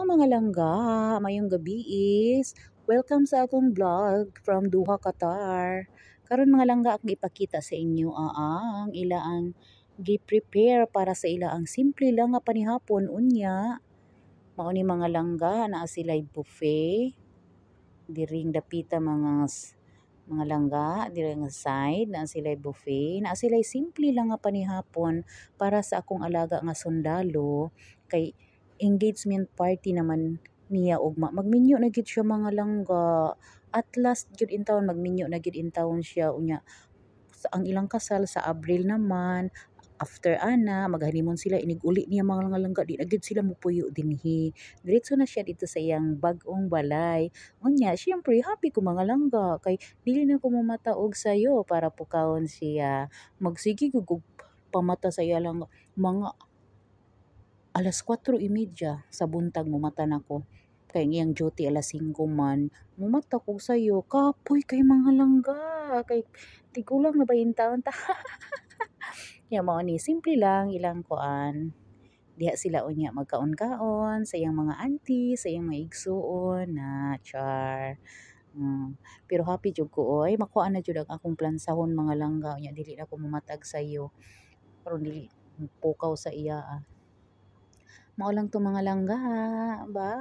mga langga, mayong gabi is welcome sa akong vlog from Doha, Qatar. Karon mga langga akong ipakita sa inyo ang ilaang gi-prepare para sa ilaang simple lang nga panihapon unya. Mao ni mga langga naa sila'y buffet diring dapita mga langga diri nga side naa sila'y buffet naa sila'y simple lang nga panihapon para sa akong alaga nga sundalo kay engagement party naman niya ugma magminyo na gid siya mga langga at last gyud in town magminyo na gid in town siya unya ang ilang kasal sa Abril naman. After ana, mag-honeymoon sila, inig-uli niya mga langga, di na gid sila mupuyo dinhi. Diretso na siya dito sa iyang bag-ong balay. Unya, syempre, happy ko mga langga, kay dili na ko mamataog sayo para pukawon siya. Magsige ko pamata sa iya lang mga alas 4:30 sa buntag mumata nako. Kay ang iyang duty alas 5 man. Mumata ko sayo, kapoy kay mga langga. Kay tigulang na ba yung taon ta? Ya mao ni simple lang ilang kuan. Diha sila unya magkaon-kaon sa iyang mga auntie, sa iyang mga igsuon na char. Pero happy jud ko oy makuha na jud ang akong plansahon mga langga unya dili na ko mamatag sayo. Karon dili pukaw sa iya. Mao lang to mga langga. Bye.